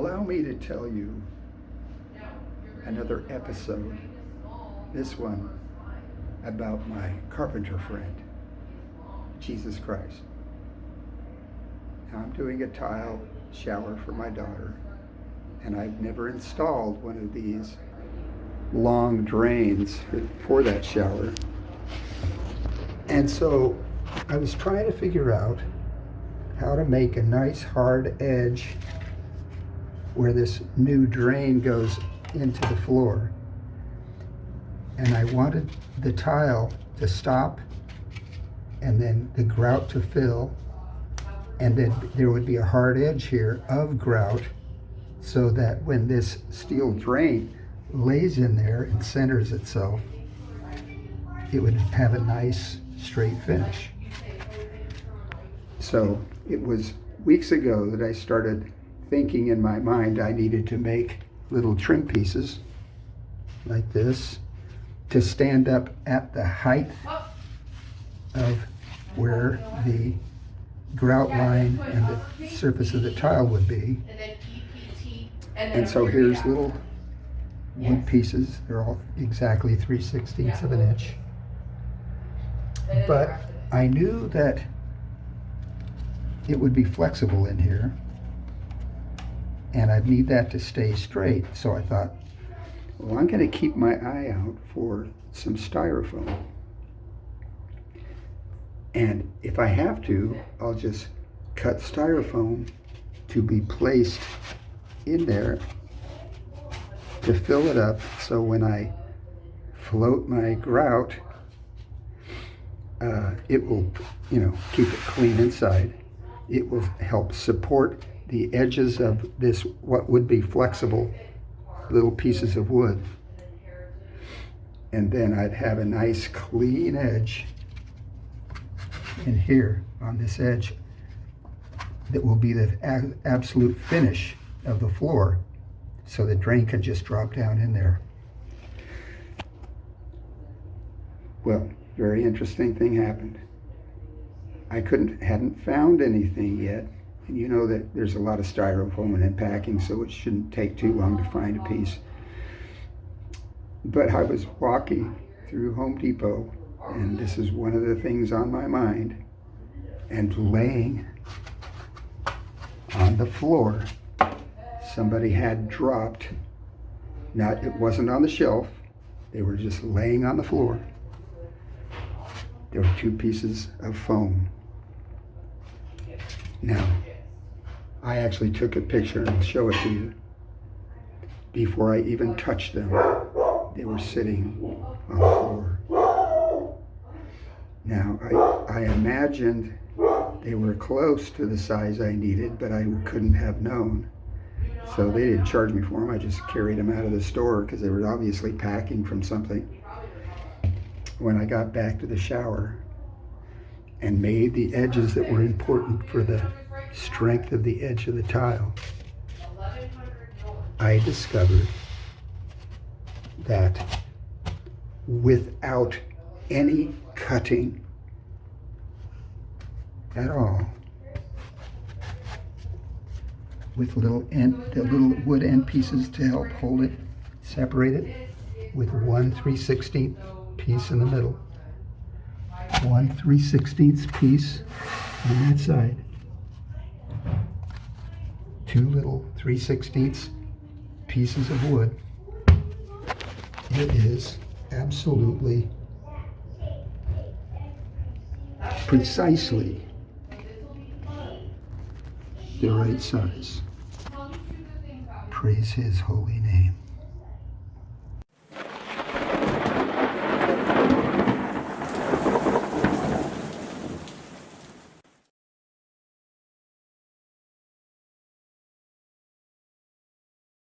Allow me to tell you another episode, this one about my carpenter friend, Jesus Christ. Now I'm doing a tile shower for my daughter, and I've never installed one of these long drains for that shower. And so I was trying to figure out how to make a nice hard edge where this new drain goes into the floor. And I wanted the tile to stop and then the grout to fill, and then there would be a hard edge here of grout so that when this steel drain lays in there and centers itself, it would have a nice straight finish. So it was weeks ago that I started thinking in my mind I needed to make little trim pieces like this to stand up at the height of where the grout line and the surface of the tile would be. And so here's little wood pieces. They're all exactly 3/16 of an inch. But I knew that it would be flexible in here, and I'd need that to stay straight. So I thought, well, I'm going to keep my eye out for some styrofoam. And if I have to, I'll just cut styrofoam to be placed in there to fill it up, so when I float my grout, it will, keep it clean inside. It will help support the edges of this, what would be flexible little pieces of wood. And then I'd have a nice clean edge in here on this edge that will be the absolute finish of the floor, so the drain can just drop down in there. Well, very interesting thing happened. I hadn't found anything yet, and you know that there's a lot of styrofoam in packing, so it shouldn't take too long to find a piece. But I was walking through Home Depot, and this is one of the things on my mind, and laying on the floor, somebody had dropped, it wasn't on the shelf, they were just laying on the floor. There were 2 pieces of foam. Now, I actually took a picture and I'll show it to you. Before I even touched them, they were sitting on the floor. Now, I imagined they were close to the size I needed, but I couldn't have known. So they didn't charge me for them. I just carried them out of the store because they were obviously packing from something. When I got back to the shower and made the edges that were important for the strength of the edge of the tile, I discovered that without any cutting at all, with the little wood end pieces to help hold it, separate it, with 1 3/16 piece in the middle, 1 3/16 piece on that side, 2 little 3/16 pieces of wood. It is absolutely precisely the right size. Praise His holy name.